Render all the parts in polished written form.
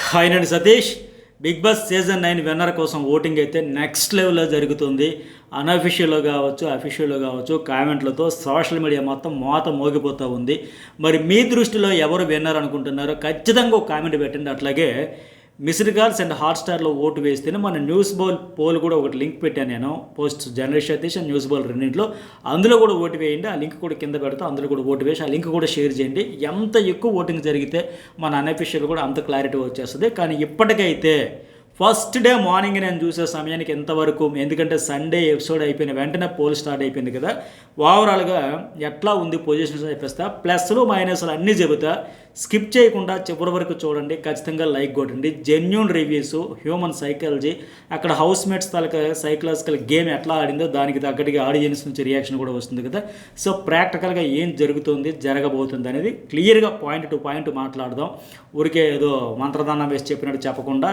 Hi నేను Satish. Big boss season 9 winner కోసం voting అయితే నెక్స్ట్ లెవెల్లో జరుగుతుంది. అన్అఫిషియల్లో కావచ్చు, అఫీషియల్లో కావచ్చు, కామెంట్లతో సోషల్ మీడియా మొత్తం మోత మోగిపోతూ ఉంది. మరి మీ దృష్టిలో ఎవరు విన్నర్ అనుకుంటున్నారో ఖచ్చితంగా ఒక కామెంట్ పెట్టండి. అట్లాగే మిస్డ్ కాల్స్ అండ్ హాట్స్టార్లో ఓటు వేస్తేనే మన న్యూస్ బౌల్ పోల్ కూడా ఒకటి లింక్ పెట్టాను నేను, post journalist Satish and news bowl రెండింటిలో. అందులో కూడా ఓటు వేయండి. ఆ లింక్ కూడా కింద పెడతా, అందులో కూడా ఓటు వేసి ఆ లింక్ కూడా షేర్ చేయండి. ఎంత ఎక్కువ ఓటింగ్ జరిగితే మన అన్అఫిషియల్ కూడా అంత క్లారిటీ వచ్చేస్తుంది. కానీ ఇప్పటికైతే ఫస్ట్ డే మార్నింగ్ నేను చూసే సమయానికి ఎంతవరకు, ఎందుకంటే సండే ఎపిసోడ్ అయిపోయిన వెంటనే పోల్ స్టార్ట్ అయిపోయింది కదా, ఓవరాల్గా ఎట్లా ఉంది పొజిషన్స్ అయిపోతా, ప్లస్లు మైనస్లు అన్నీ చెబుతా. స్కిప్ చేయకుండా చివరి వరకు చూడండి. ఖచ్చితంగా లైక్ కొట్టండి. జెన్యూన్ రివ్యూస్, హ్యూమన్ సైకాలజీ, అక్కడ హౌస్ మేట్స్ తాలూకా సైకలాజికల్ గేమ్ ఎట్లా ఆడిందో దానికి తగ్గట్టుగా ఆడియన్స్ నుంచి రియాక్షన్ కూడా వస్తుంది కదా. సో ప్రాక్టికల్గా ఏం జరుగుతుంది, జరగబోతుంది అనేది క్లియర్గా పాయింట్ టు పాయింట్ మాట్లాడదాం. ఊరికే ఏదో మంత్రదానం వేసి చెప్పినట్టు చెప్పకుండా,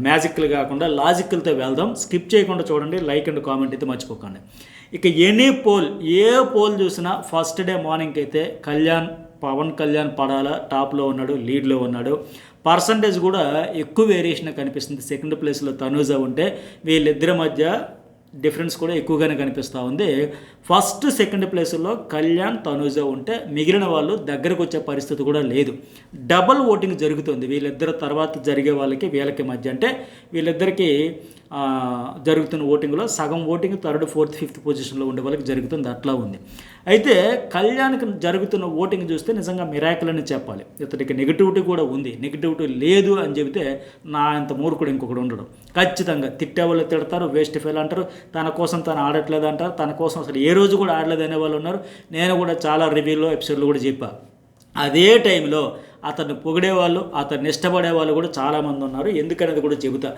మ్యాజిక్లు కాకుండా లాజిక్లతో వెళ్దాం. స్కిప్ చేయకుండా చూడండి. లైక్ అండ్ కామెంట్ అయితే మర్చిపోకండి. ఇక ఎనీ పోల్, ఏ పోల్ చూసినా ఫస్ట్ డే మార్నింగ్ అయితే పవన్ కళ్యాణ్ పడాల టాప్లో ఉన్నాడు, లీడ్లో ఉన్నాడు. పర్సంటేజ్ కూడా ఎక్కువ వేరియేషన్ కనిపిస్తుంది. సెకండ్ ప్లేస్లో తనూజ ఉంటే వీళ్ళిద్దరి మధ్య డిఫరెన్స్ కూడా ఎక్కువగానే కనిపిస్తూ ఉంది. ఫస్ట్ సెకండ్ ప్లేస్లో కళ్యాణ్ తనూజ ఉంటే మిగిలిన వాళ్ళు దగ్గరకు వచ్చే పరిస్థితి కూడా లేదు. డబల్ ఓటింగ్ జరుగుతుంది వీళ్ళిద్దరు తర్వాత జరిగే వాళ్ళకి వీళ్ళకి మధ్య. అంటే వీళ్ళిద్దరికీ జరుగుతున్న ఓటింగ్లో సగం ఓటింగ్ థర్డ్, ఫోర్త్, ఫిఫ్త్ పొజిషన్లో ఉండే వాళ్ళకి జరుగుతుంది. అట్లా ఉంది. అయితే కళ్యాణ్కి జరుగుతున్న ఓటింగ్ చూస్తే నిజంగా మిరాకిల్ అని చెప్పాలి. ఇతడికి నెగిటివిటీ కూడా ఉంది. నెగిటివిటీ లేదు అని చెబితే నా అంత మూర్ఖుడు ఇంకొకడు ఉండడు. ఖచ్చితంగా తిట్టే వాళ్ళు తిడతారు, వేస్ట్ ఫెయిల్ అంటారు, తన కోసం తను ఆడట్లేదు అంటారు, తన కోసం అసలు ఏ రోజు కూడా ఆడలేదు అనే వాళ్ళు ఉన్నారు. నేను కూడా చాలా రివ్యూలో ఎపిసోడ్లో కూడా చెప్పాను. అదే టైంలో అతన్ని పొగిడేవాళ్ళు, అతన్ని ఇష్టపడే వాళ్ళు కూడా చాలామంది ఉన్నారు. ఎందుకనేది కూడా చెబుతా.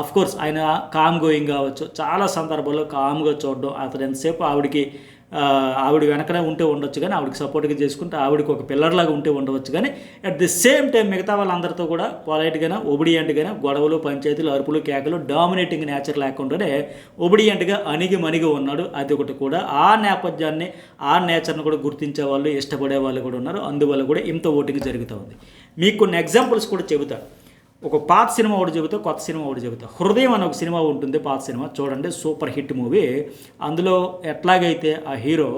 అఫ్కోర్స్ ఆయన కామ్ గోయింగ్ కావచ్చు, చాలా సందర్భాల్లో కామ్గా చూడడం, అతను ఎంతసేపు ఆవిడ వెనకనే ఉంటే ఉండొచ్చు, కానీ ఆవిడకి సపోర్ట్గా చేసుకుంటే ఆవిడకి ఒక పిల్లర్లాగా ఉంటే ఉండవచ్చు. కానీ అట్ ది సేమ్ టైం మిగతా వాళ్ళందరితో కూడా పొలైట్గానే, ఒబిడియంట్గానే, గొడవలు, పంచాయతీలు, అరుపులు, కేకలు, డామినేటింగ్ నేచర్ లేకుండానే ఒబిడియంట్గా అణిగి మణిగి ఉన్నాడు. అది ఒకటి కూడా. ఆ నేపథ్యాన్ని, ఆ నేచర్ని కూడా గుర్తించే వాళ్ళు, ఇష్టపడే వాళ్ళు కూడా ఉన్నారు. అందువల్ల కూడా ఇంత ఓటింగ్ జరుగుతూ ఉంది. మీకు కొన్ని ఎగ్జాంపుల్స్ కూడా చెబుతారు. ఒక పాత సినిమా ఒకటి చెబుతా, కొత్త సినిమా ఒకటి చెబుతా. హృదయం అనే ఒక సినిమా ఉంటుంది, పాత సినిమా. చూడండి, సూపర్ హిట్ మూవీ. అందులో ఎట్లాగైతే ఆ హీరో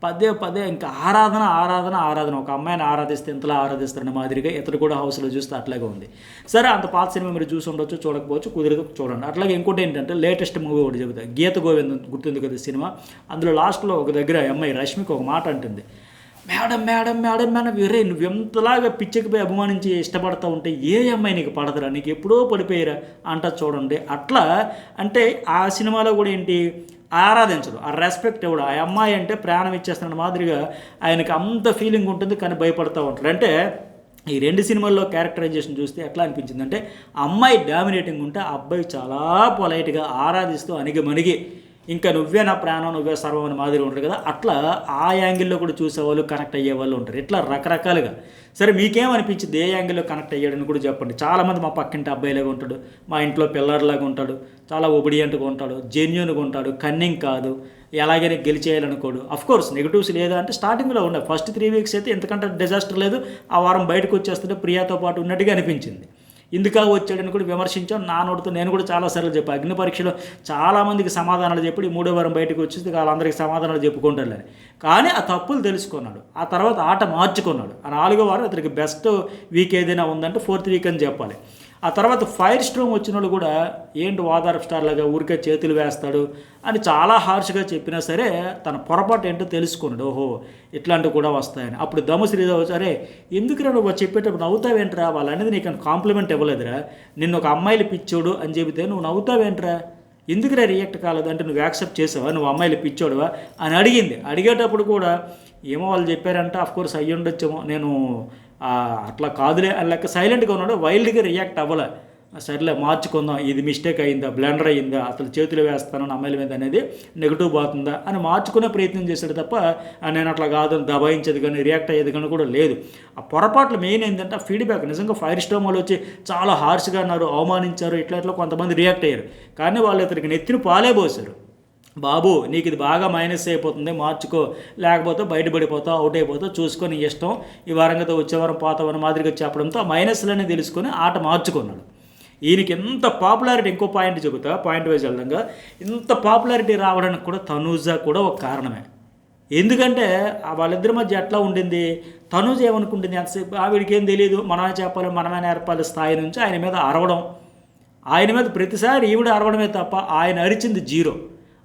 పదే పదే ఇంకా ఆరాధన, ఒక అమ్మాయిని ఆరాధిస్తే ఇంతలా ఆరాధిస్తారన్న మాదిరిగా ఇతడు కూడా హౌస్లో చూస్తే అట్లాగే ఉంది. సరే, అంత పాత సినిమా మీరు చూసి ఉండొచ్చు, చూడకపోవచ్చు, కుదిరితే చూడండి. అట్లాగే ఇంకోటి ఏంటంటే లేటెస్ట్ మూవీ ఒకటి చెబుతా. గీత గోవిందం గుర్తుంది కదా సినిమా. అందులో లాస్ట్లో ఒక దగ్గర అమ్మాయి రష్మికి ఒక మాట అంటుంది, మేడం మేడం మేడం మేడం, వేరే నువ్వు ఎంతలాగా పిచ్చెక్కిపోయి అభిమానించి ఇష్టపడతా ఉంటే ఏ అమ్మాయి నీకు పడదురా, నీకు ఎప్పుడో పడిపోయారా అంట. చూడండి, అట్లా అంటే ఆ సినిమాలో కూడా ఏంటి, ఆరాధించడు, ఆ రెస్పెక్ట్ ఇవ్వడు. ఆ అమ్మాయి అంటే ప్రాణం ఇచ్చేస్తున్న మాదిరిగా ఆయనకి అంత ఫీలింగ్ ఉంటుంది, కానీ భయపడుతూ ఉంటాడు. అంటే ఈ రెండు సినిమాల్లో క్యారెక్టరైజేషన్ చూస్తే ఎట్లా అనిపించింది అంటే, అమ్మాయి డామినేటింగ్ ఉంటే ఆ అబ్బాయి చాలా పొలైట్గా ఆరాధిస్తూ అణిగి ఇంకా నువ్వే నా ప్రాణం, నువ్వే సర్వం అని మాదిరి ఉంటారు కదా. అట్లా ఆ యాంగిల్లో కూడా చూసేవాళ్ళు, కనెక్ట్ అయ్యే వాళ్ళు ఉంటారు. ఇట్లా రకరకాలుగా. సరే, మీకేమనిపించింది, ఏ యాంగిల్లో కనెక్ట్ అయ్యాడని కూడా చెప్పండి. చాలామంది మా పక్కింటి అబ్బాయిలాగా ఉంటాడు, మా ఇంట్లో పిల్లర్లాగా ఉంటాడు, చాలా ఒబిడియంట్గా ఉంటాడు, జెన్యూన్గా ఉంటాడు, కన్నింగ్ కాదు, ఎలాగైనా గెలిచేయాలనుకోడు. అఫ్కోర్స్ నెగిటివ్స్ లేదా అంటే స్టార్టింగ్లో ఉన్నాయి. ఫస్ట్ 3 వీక్స్ అయితే ఎంతకంటే డిజాస్టర్ లేదు. ఆ వారం బయటకు వచ్చేస్తుంటే ప్రియాతో పాటు ఉన్నట్టుగా అనిపించింది. ఇందుకా వచ్చాడని కూడా విమర్శించాం. నా నోటితో నేను కూడా చాలాసార్లు చెప్పాను. అగ్ని పరీక్షలో చాలామందికి సమాధానాలు చెప్పి 3వ వారం బయటకు వచ్చేసి వాళ్ళందరికీ సమాధానాలు చెప్పుకుంటారు. కానీ ఆ తప్పులు తెలుసుకున్నాడు. ఆ తర్వాత ఆట మార్చుకున్నాడు. ఆ 4వ వారం అతనికి బెస్ట్ వీక్ ఏదైనా ఉందంటే 4th వీక్ అని చెప్పాలి. ఆ తర్వాత ఫైర్ స్ట్రోమ్ వచ్చిన వాళ్ళు కూడా ఏంటి వాదారఫ్ స్టార్ లాగా ఊరికే చేతులు వేస్తాడు అని చాలా హార్ష్గా చెప్పినా సరే తన పొరపాటు ఏంటో తెలుసుకున్నాడు. ఓహో, ఇట్లాంటివి కూడా వస్తాయని. అప్పుడు దమ్ము శ్రీదేవి, సరే ఎందుకురా నువ్వు చెప్పేటప్పుడు నవ్వుతావేంట్రా, వాళ్ళు అనేది నీకు కాంప్లిమెంట్ ఇవ్వలేదురా, నిన్ను ఒక అమ్మాయిలు పిచ్చోడు అని చెబితే నువ్వు నవ్వుతావేంట్రా, ఎందుకురా రియాక్ట్ కాలేదు అంటే నువ్వు యాక్సెప్ట్ చేసావా, నువ్వు అమ్మాయిలు పిచ్చోడువా అని అడిగింది. అడిగేటప్పుడు కూడా ఏమో వాళ్ళు చెప్పారంటే అఫ్కోర్స్ అయ్యి ఉండొచ్చేమో, నేను అట్లా కాదులే అని లెక్క సైలెంట్గా ఉన్నాడు. వైల్డ్గా రియాక్ట్ అవ్వలే. సర్లే మార్చుకుందాం, ఇది మిస్టేక్ అయిందా, బ్లెండర్ అయిందా, అసలు చేతులు వేస్తాను అమ్మాయిల మీద అనేది నెగిటివ్ పోతుందా అని మార్చుకునే ప్రయత్నం చేశాడు తప్ప నేను అట్లా కాదు దబాయించేది కానీ రియాక్ట్ అయ్యేది కానీ కూడా లేదు. ఆ పొరపాట్లు మెయిన్ ఏంటంటే ఫీడ్బ్యాక్. నిజంగా ఫైర్ స్టోమ్ వాళ్ళు వచ్చి చాలా హార్ష్గా అన్నారు, అవమానించారు, ఇట్లా కొంతమంది రియాక్ట్ అయ్యారు. కానీ వాళ్ళు ఇతనికి నెత్తిని పాలే పోసారు. బాబు నీకు ఇది బాగా మైనస్ అయిపోతుంది, మార్చుకో, లేకపోతే బయటపడిపోతావు, అవుట్ అయిపోతావు, చూసుకొని ఇష్టం, ఈ వారంగా వచ్చే వారం పోతావని మాదిరిగా చెప్పడంతో ఆ మైనస్లన్నీ తెలుసుకొని ఆట మార్చుకున్నాడు. ఈయనకి ఎంత పాపులారిటీ, ఇంకో పాయింట్ చెబుతా, పాయింట్ వైజ్ వెళ్దాగా, ఇంత పాపులారిటీ రావడానికి కూడా తనూజ కూడా ఒక కారణమే. ఎందుకంటే వాళ్ళిద్దరి మధ్య ఎట్లా ఉండింది, తనూజ ఏమనుకుంటుంది ఎంతసేపు, ఆవిడికి ఏం తెలియదు, మనమే చెప్పాలి మనమే నేర్పాలి స్థాయి నుంచి ఆయన మీద అరవడం, ఆయన మీద ప్రతిసారి ఈవిడ అరవడమే తప్ప ఆయన అరిచింది జీరో.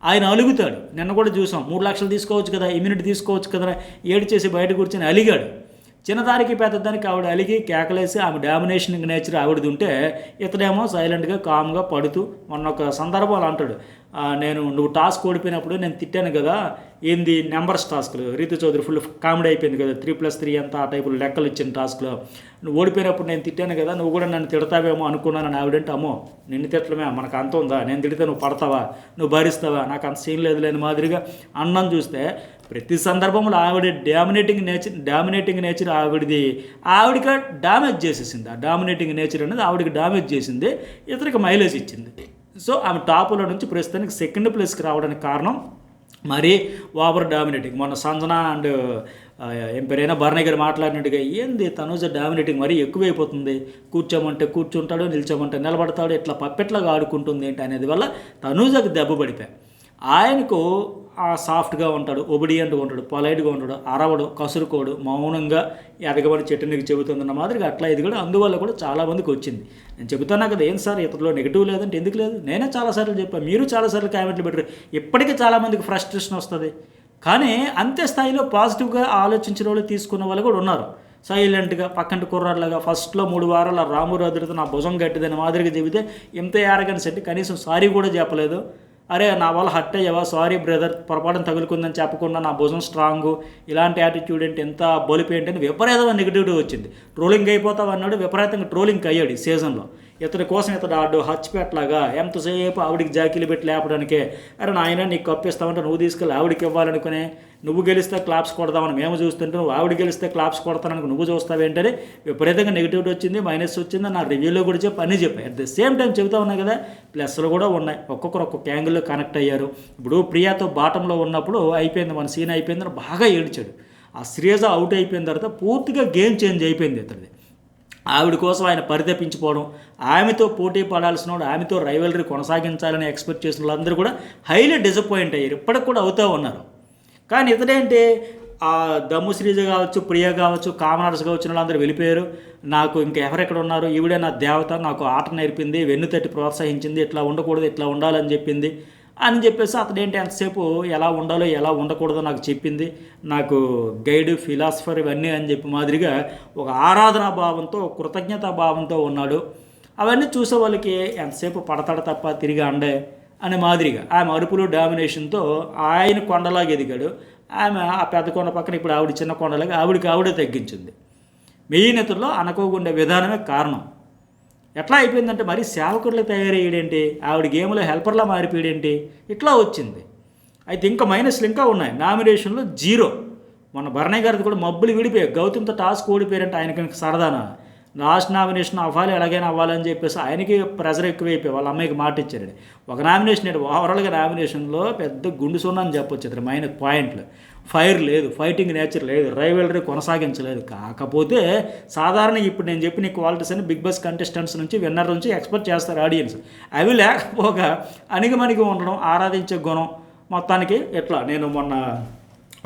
ఆయన అలుగుతాడు, నిన్న కూడా చూసాం, 3 లక్షలు తీసుకోవచ్చు కదా, ఇమ్యూనిటీ తీసుకోవచ్చు కదా, ఏడు చేసి బయట కూర్చొని అలిగాడు. చిన్నదానికి పెద్దదానికి ఆవిడ అలిగి కేకలేసి ఆమె డామినేషన్ నేచర్ ఆవిడది ఉంటే, ఇతడేమో సైలెంట్గా కామ్గా పడుతూ, మొన్న ఒక సందర్భాలు అంటాడు, నువ్వు టాస్క్ ఓడిపోయినప్పుడు నేను తిట్టాను కదా, ఏంది నెంబర్స్ టాస్క్లు, రీతు చౌదరి ఫుల్ కామెడీ అయిపోయింది కదా, 3+3 అంత ఆ టైపులో లెక్కలు ఇచ్చిన టాస్క్లో, నువ్వు ఓడిపోయినప్పుడు నేను తిట్టాను కదా, నువ్వు కూడా నన్ను తిడతావేమో అనుకున్నాను. ఆవిడంటే, అమ్మో నిన్ను తిట్టడమే మనకు అంత ఉందా, నేను తిడితే నువ్వు పడతావా, నువ్వు భరిస్తావా, నాకు అంత సీన్ లేదు లేని మాదిరిగా అన్నం చూస్తే, ప్రతి సందర్భంలో ఆవిడ డామినేటింగ్ నేచర్ ఆవిడకి డ్యామేజ్ చేసేసింది. ఆ డామినేటింగ్ నేచర్ అనేది ఆవిడకి డ్యామేజ్ చేసింది, ఇతనికి మైలేజ్ ఇచ్చింది. సో ఆమె టాపులో నుంచి ప్రస్తుతానికి సెకండ్ ప్లేస్కి రావడానికి కారణం మరీ ఓవర్ డామినేటింగ్. మొన్న సంజన అండ్ ఏం పేరైనా భరణి గారు మాట్లాడినట్టుగా, ఏంది తనూజ డామినేటింగ్ మరీ ఎక్కువైపోతుంది, కూర్చోమంటే కూర్చుంటాడు, నిల్చోమంటే నిలబడతాడు, ఇట్లా పప్పెట్లాగా ఆడుకుంటుంది ఏంటి అనేది వల్ల తనూజకి దెబ్బ పడిపోయి, ఆయనకు సాఫ్ట్గా ఉంటాడు, ఒబిడియంట్గా ఉంటాడు, పొలైట్గా ఉంటాడు, అరవడు, కసురుకోడు, మౌనంగా ఎదగబడి చెట్టునికి చెబుతుందన్న మాదిరిగా అట్లా ఇది కూడా అందువల్ల కూడా చాలామందికి వచ్చింది. నేను చెబుతున్నా కదా, ఏం సార్ ఇతరులో నెగిటివ్ లేదంటే ఎందుకు లేదు, నేనే చాలాసార్లు చెప్పాను, మీరు చాలాసార్లు కామెంట్లు పెట్టారు, ఇప్పటికీ చాలామందికి ఫ్రస్ట్రేషన్ వస్తుంది. కానీ అంతే స్థాయిలో పాజిటివ్గా ఆలోచించిన వాళ్ళు తీసుకున్న వాళ్ళు కూడా ఉన్నారు. సైలెంట్గా పక్కంటి కుర్రాళ్ళగా ఫస్ట్లో 3 వారాల రాము రద్దుతో నా భుజం గట్టిదని మాదిరిగా చెబితే ఇంత యారగన్స్ అంటే కనీసం సారీ కూడా చెప్పలేదు. అరే నా వల్ల హర్ట్ అయ్యావా, సారీ బ్రదర్, పొరపాటున తగులుకుందని చెప్పకుండా నా భుజం స్ట్రాంగు, ఇలాంటి యాటిట్యూడ్ ఏంటి, ఎంత బొలిపి ఏంటి అని విపరీతమైన నెగిటివిటీ వచ్చింది. ట్రోలింగ్ అయిపోతావు అన్నాడు, విపరీతంగా ట్రోలింగ్ అయ్యాడు ఈ సీజన్లో. ఇతడి కోసం ఇతడు ఆడు హచ్చిపెట్టలాగా ఎంతసేపు ఆవిడికి జాకీలు పెట్టి లేపడానికే, అరే నాయన నీకు కప్పిస్తామంటే నువ్వు తీసుకెళ్ళి ఆవిడికి ఇవ్వాలనుకునే, నువ్వు గెలిస్తే క్లాప్స్ కొడదామని మేము చూస్తుంటే నువ్వు ఆవిడ గెలిస్తే క్లాప్స్ కొడతానని నువ్వు చూస్తావేంటని విపరీతంగా నెగిటివిటీ వచ్చింది, మైనస్ వచ్చింది. నా రివ్యూలో కూడా అన్నీ చెప్పాయి. అట్ ద సేమ్ టైం చెబుతా ఉన్నాయి కదా, ప్లస్లు కూడా ఉన్నాయి, ఒక్కొక్కరు ఒక్కొక్క యాంగిల్లో కనెక్ట్ అయ్యారు. ఇప్పుడు ప్రియాతో బాటంలో ఉన్నప్పుడు అయిపోయింది, మన సీన్ అయిపోయిందని బాగా ఏడ్చాడు. ఆ శ్రీజ అవుట్ అయిపోయిన తర్వాత పూర్తిగా గేమ్ చేంజ్ అయిపోయింది ఇతడిది. ఆవిడ కోసం ఆయన పరితపించిపోవడం, ఆమెతో పోటీ పడాల్సిన వాడు ఆమెతో రైవలరీ కొనసాగించాలని ఎక్స్పెక్ట్ చేసిన వాళ్ళందరూ కూడా హైలీ డిసప్పాయింట్ అయ్యారు, ఇప్పటికి కూడా అవుతూ ఉన్నారు. కానీ ఇతడేంటి, ఆ దమ్ము శ్రీజ కావచ్చు, ప్రియ కావచ్చు, కామనర్స్ కావచ్చు, వాళ్ళందరూ వెళ్ళిపోయారు. నాకు ఇంకా ఎవరెక్కడ ఉన్నారు, ఈవిడే నా దేవత, నాకు ఆట నేర్పింది, వెన్ను తట్టి ప్రోత్సహించింది, ఇట్లా ఉండకూడదు ఇట్లా ఉండాలని చెప్పింది అని చెప్పేసి అతడేంటి ఎంతసేపు ఎలా ఉండాలో ఎలా ఉండకూడదో నాకు చెప్పింది, నాకు గైడ్, ఫిలాసఫర్ ఇవన్నీ అని చెప్పి మాదిరిగా ఒక ఆరాధనా భావంతో, కృతజ్ఞతా భావంతో ఉన్నాడు. అవన్నీ చూసే వాళ్ళకి ఎంతసేపు పడతాడు తప్ప తిరిగి అండే అనే మాదిరిగా ఆమె అరుపులు డామినేషన్తో ఆయన కొండలాగా ఎదిగాడు. ఆమె ఆ పెద్ద కొండ పక్కన ఇప్పుడు ఆవిడ చిన్న కొండలాగా ఆవిడే తగ్గించింది. మెయిన్ ఇతరులో అనుకోకుండా విధానమే కారణం. ఎట్లా అయిపోయిందంటే మరీ సేవకుర్లు తయారయ్యేడేంటి, ఆవిడ గేమ్లో హెల్పర్లా మారిపోయాడేంటి, ఇట్లా వచ్చింది. అయితే ఇంకా మైనస్లు ఇంకా ఉన్నాయి. నామినేషన్లో 0. మన భరణి గారిది కూడా మబ్బులు విడిపోయాయి. గౌతమ్తో టాస్క్ ఓడిపోయారంటే ఆయనకి సరదానా, లాస్ట్ నామినేషన్ అవ్వాలి, ఎలాగైనా అవ్వాలని చెప్పేసి ఆయనకి ప్రెజర్ ఎక్కువైపోయి వాళ్ళ అమ్మాయికి మాట ఇచ్చాడు. ఒక నామినేషన్ ఏంటి, ఓవరాల్గా నామినేషన్లో పెద్ద గుండు సున్నా అని చెప్పొచ్చు. ఇతర మైనస్ పాయింట్లు, ఫైర్ లేదు, ఫైటింగ్ నేచర్ లేదు, రైవలరీ కొనసాగించలేదు. కాకపోతే సాధారణ ఇప్పుడు నేను చెప్పిన క్వాలిటీస్ అని బిగ్ బాస్ కంటెస్టెంట్స్ నుంచి, విన్నర్ నుంచి ఎక్స్పెక్ట్ చేస్తారు ఆడియన్స్. అవి లేకపోగా అణిగిమణిగి ఉండడం, ఆరాధించే గుణం, మొత్తానికి ఎట్లా. నేను మొన్న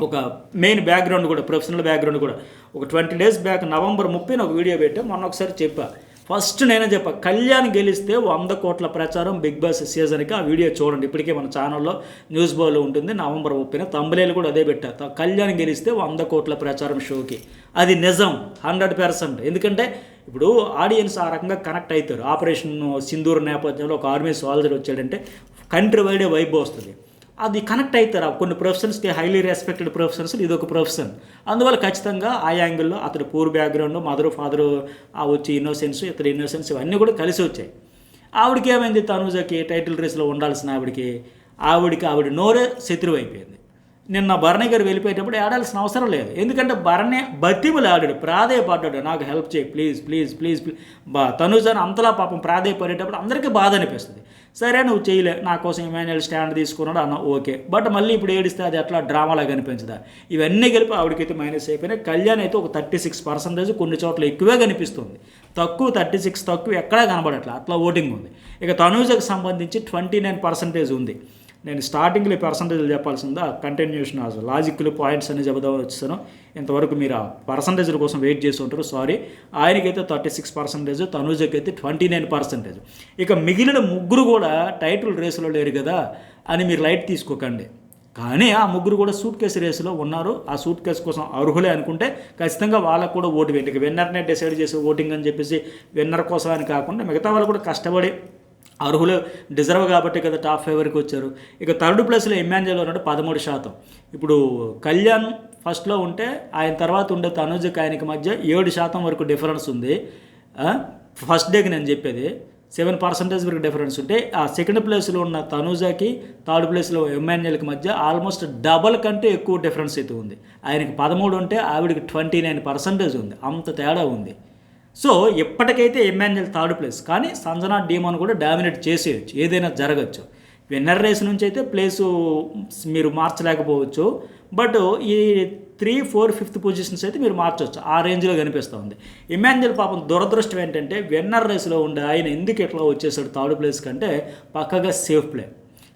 ఒక మెయిన్ బ్యాక్గ్రౌండ్ కూడా, ప్రొఫెషనల్ బ్యాక్గ్రౌండ్ కూడా ఒక 20 డేస్ బ్యాక్ నవంబర్ 30 ఒక వీడియో పెట్టా. మొన్న ఒకసారి చెప్పా, ఫస్ట్ నేనే చెప్పా, కళ్యాణ్ గెలిస్తే 100 కోట్ల ప్రచారం బిగ్ బాస్ సీజన్కి. ఆ వీడియో చూడండి, ఇప్పటికే మన ఛానల్లో న్యూస్ బాలో ఉంటుంది. నవంబర్ 30 తంబనేలు కూడా అదే పెట్టా, కళ్యాణ్ గెలిస్తే 100 కోట్ల ప్రచారం షోకి. అది నిజం 100%. ఎందుకంటే ఇప్పుడు ఆడియన్స్ ఆ రకంగా కనెక్ట్ అవుతారు. ఆపరేషన్ సింధూర్ నేపథ్యంలో ఒక ఆర్మీ సోల్జర్ వచ్చాడంటే కంట్రీ వైడే వైబ్ వస్తుంది, అది కనెక్ట్ అవుతారు. కొన్ని ప్రొఫెషన్స్కి హైలీ రెస్పెక్టెడ్ ప్రొఫెషన్స్, ఇది ఒక ప్రొఫెషన్. అందువల్ల ఖచ్చితంగా ఆ యాంగిల్లో అతడు పూర్ బ్యాక్గ్రౌండ్, మదరు ఫాదరు వచ్చి ఇన్నోసెన్స్, ఇతడు ఇన్నోసెన్స్ ఇవన్నీ కూడా కలిసి వచ్చాయి. ఆవిడకి ఏమైంది, తనూజకి టైటిల్ రేస్లో ఉండాల్సిన ఆవిడ నోరే శత్రువు అయిపోయింది. నిన్న భరణి గారు వెళ్ళిపోయేటప్పుడు ఆడాల్సిన అవసరం లేదు. ఎందుకంటే భరణి బతిములు ఆడాడు, ప్రాధేయపడ్డాడు, నాకు హెల్ప్ చేయి ప్లీజ్ ప్లీజ్ ప్లీజ్ ప్లీజ్. తనుజాని అంతలా పాపం ప్రాధేయపడేటప్పుడు అందరికీ బాధ అనిపిస్తుంది. సరే నువ్వు చేయలే, నా కోసం ఇమాన్యుయల్ స్టాండ్ తీసుకున్నాడు అన్న ఓకే, బట్ మళ్ళీ ఇప్పుడు ఏడిస్తే అది ఎట్లా డ్రామాలాగా అనిపించదా? ఇవన్నీ కలిపి ఆవిడకైతే మైనస్ అయిపోయినాయి. కళ్యాణ్ అయితే ఒక 36% కొన్ని చోట్ల ఎక్కువే కనిపిస్తుంది, తక్కువ 36 తక్కువ ఎక్కడా కనబడట్లా, అట్లా ఓటింగ్ ఉంది. ఇక తనూజకు సంబంధించి 29% ఉంది. నేను స్టార్టింగ్లో పర్సంటేజ్లు చెప్పాల్సిందా, కంటిన్యూషన్ లాజిక్లు పాయింట్స్ అని చెబుదామని వచ్చాను. ఇంతవరకు మీరు ఆ పర్సంటేజ్ల కోసం వెయిట్ చేసి ఉంటారు, సారీ. ఆయనకైతే 36%, తనూజకైతే 29%. ఇక మిగిలిన ముగ్గురు కూడా టైటిల్ రేసులో లేరు కదా అని మీరు లైట్ తీసుకోకండి. కానీ ఆ ముగ్గురు కూడా సూట్ కేసు రేసులో ఉన్నారు. ఆ సూట్ కేసు కోసం అర్హులే అనుకుంటే ఖచ్చితంగా వాళ్ళకు కూడా ఓటు వేయండి. ఇక విన్నర్నే డిసైడ్ చేసే ఓటింగ్ అని చెప్పేసి విన్నర్ కోసం అని కాకుండా మిగతా వాళ్ళు కూడా కష్టపడి అర్హులు డిజర్వ్ కాబట్టి కదా టాప్ 5 వచ్చారు. ఇక థర్డ్ ప్లేస్లో ఇమాన్యుయల్ ఉన్నాడు 13%. ఇప్పుడు కళ్యాణ్ ఫస్ట్లో ఉంటే ఆయన తర్వాత ఉండే తనుజకి ఆయనకి మధ్య 7% వరకు డిఫరెన్స్ ఉంది. ఫస్ట్ డేకి నేను చెప్పేది 7% వరకు డిఫరెన్స్ ఉంటే ఆ సెకండ్ ప్లేస్లో ఉన్న తనుజకి థర్డ్ ప్లేస్లో ఇమాన్యుయల్కి మధ్య ఆల్మోస్ట్ డబల్ కంటే ఎక్కువ డిఫరెన్స్ అయితే ఉంది. ఆయనకి 13 ఉంటే ఆవిడకి 29% ఉంది, అంత తేడా ఉంది. సో ఇప్పటికైతే ఇమాన్యుయల్ థర్డ్ ప్లేస్, కానీ సంజనా డీమోన్ కూడా డామినేట్ చేసేయచ్చు, ఏదైనా జరగచ్చు. విన్నర్ రేస్ నుంచి అయితే ప్లేసు మీరు మార్చలేకపోవచ్చు, బట్ ఈ 3, 4, 5th పొజిషన్స్ అయితే మీరు మార్చవచ్చు, ఆ రేంజ్లో కనిపిస్తూ ఉంది. ఇమాన్యుయల్ పాపం దురదృష్టం ఏంటంటే విన్నర్ రేస్లో ఉండే ఆయన ఎందుకు ఎట్లా వచ్చేసాడు థర్డ్ ప్లేస్ కంటే పక్కగా సేఫ్ ప్లే,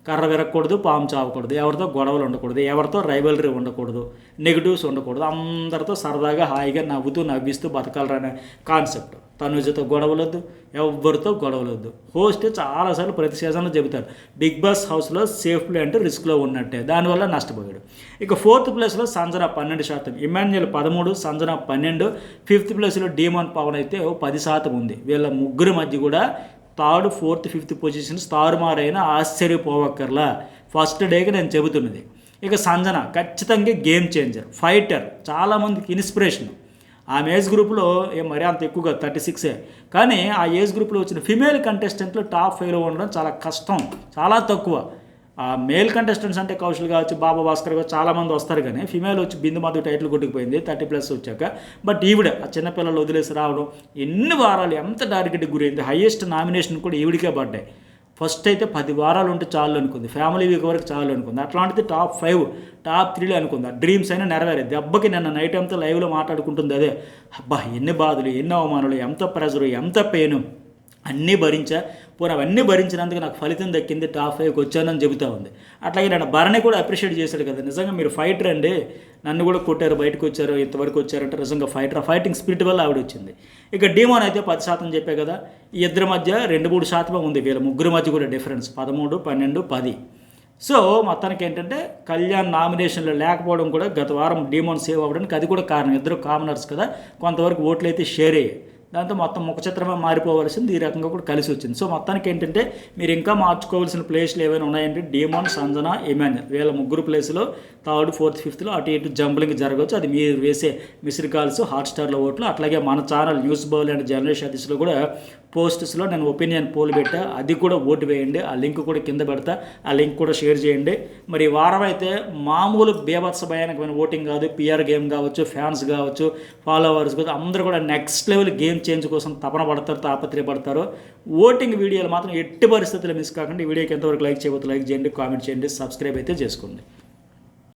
కర్ర విరగకూడదు, పాము చావకూడదు, ఎవరితో గొడవలు ఉండకూడదు, ఎవరితో రైవలరీ ఉండకూడదు, నెగిటివ్స్ ఉండకూడదు, అందరితో సరదాగా హాయిగా నవ్విస్తూ బతకాలనే కాన్సెప్ట్. తనుజతో గొడవలొద్దు, ఎవరితో గొడవలొద్దు. హోస్ట్ చాలాసార్లు ప్రతి సీజన్లో చెబుతారు బిగ్ బాస్ హౌస్లో సేఫ్ ప్లే అంటే రిస్క్లో ఉన్నట్టే, దానివల్ల నష్టపోయాడు. ఇక 4th ప్లేస్లో సంజన 12%, ఇమాన్యుయల్ 13, సంజన 12. 5th ప్లేస్లో డీమోన్ పవన్ అయితే 10% ఉంది. వీళ్ళ ముగ్గురి మధ్య కూడా 3rd, 4th, 5th positions తారుమారైనా ఆశ్చర్యపోవక్కర్లా. First డేకి నేను చెబుతున్నది. ఇక సంజన ఖచ్చితంగా గేమ్ చేంజర్, ఫైటర్, చాలామందికి ఇన్స్పిరేషన్. ఆమె ఏజ్ గ్రూప్లో మరీ అంత ఎక్కువగా 36, కానీ ఆ ఏజ్ గ్రూప్లో వచ్చిన ఫిమేల్ కంటెస్టెంట్లు టాప్ 5లో ఉండడం చాలా కష్టం, చాలా తక్కువ. ఆ మేల్ కంటెస్టెంట్స్ అంటే కౌశల్ కావచ్చు, బాబా భాస్కర్ కావచ్చు, చాలామంది వస్తారు, కానీ ఫిమేల్ వచ్చి బిందు మధు టైటిల్ కొట్టుకుపోయింది 30+ వచ్చాక. బట్ ఈవిడ ఆ చిన్నపిల్లలు వదిలేసి రావడం, ఎన్ని వారాలు ఎంత టార్గెట్కి గురైంది. హయ్యెస్ట్ నామినేషన్ కూడా ఈవిడికే పడ్డాయి. ఫస్ట్ అయితే 10 వారాలు ఉంటే చాలు అనుకుంది, ఫ్యామిలీ వీక్ వరకు చాలు అనుకుంది, అట్లాంటిది టాప్ 5, టాప్ 3లో అనుకుంది. ఆ డ్రీమ్స్ అయినా నెరవేరే. దెబ్బకి నిన్న నైట్ అంతా లైవ్లో మాట్లాడుకుంటుంది అదే, అబ్బా ఎన్ని బాధలు, ఎన్ని అవమానాలు, ఎంత ప్రెజరు, ఎంత పెయిన్ అన్నీ భరించా, పోనీ అవన్నీ భరించినందుకు నాకు ఫలితం దక్కింది, టాప్ 5కి వచ్చానని చెబుతూ ఉంది. అట్లాగే నన్ను భరణి కూడా అప్రిషియేట్ చేశాడు కదా, నిజంగా మీరు ఫైటర్ అండి, నన్ను కూడా కొట్టారు, బయటకు వచ్చారు, ఇంతవరకు వచ్చారంటే నిజంగా ఫైటర్, ఫైటింగ్ స్పిరిట్ వల్ల ఆవిడ వచ్చింది. ఇక డీమోన్ అయితే 10% చెప్పే కదా, ఈ ఇద్దరి మధ్య 2-3% ఉంది, వీళ్ళ ముగ్గురు మధ్య కూడా డిఫరెన్స్ 13, 12, 10. సో మొత్తానికి ఏంటంటే కళ్యాణ్ నామినేషన్లో లేకపోవడం కూడా గత వారం డీమోన్ సేవ్ అవ్వడానికి అది కూడా కారణం. ఇద్దరు కామనర్స్ కదా, కొంతవరకు ఓట్లు అయితే షేర్ అయ్యాయి, దాంతో మొత్తం ముఖ చిత్రమే మారిపోవాల్సింది, ఈ రకంగా కూడా కలిసి వచ్చింది. సో మొత్తానికి ఏంటంటే మీరు ఇంకా మార్చుకోవాల్సిన ప్లేస్లు ఏమైనా ఉన్నాయంటే డీమోన్, సంజన, ఇమాన్యుయల్ వీళ్ళ ముగ్గురు ప్లేస్లో 3rd, 4th, 5thలో అటు ఇటు జంబ్లింగ్ జరగవచ్చు. అది మీరు వేసే మిస్డ్ కాల్స్, హాట్స్టార్లో ఓట్లు. అట్లాగే మన channel news bowl and journalist అదిస్లో కూడా పోస్ట్స్లో నేను ఒపీనియన్ పోల్ పెట్టా, అది కూడా ఓటు వేయండి. ఆ లింక్ కూడా కింద పెడతా, ఆ లింక్ కూడా షేర్ చేయండి. మరి వారం అయితే మామూలు బీభత్స భయానకమైన ఓటింగ్ కాదు, పిఆర్ గేమ్ కావచ్చు, ఫ్యాన్స్ కావచ్చు, ఫాలోవర్స్ కావచ్చు, అందరూ కూడా నెక్స్ట్ లెవెల్ గేమ్ చేంజ్ కోసం తపన పడతారు, తాపత్రయపడతారు. ఓటింగ్ వీడియోలు మాత్రం ఎట్టి పరిస్థితుల్లో మిస్ కాకుండా ఈ వీడియోకి ఎంతవరకు లైక్ చేయబోతు లైక్ చేయండి, కామెంట్ చేయండి, సబ్స్క్రైబ్ అయితే చేసుకోండి.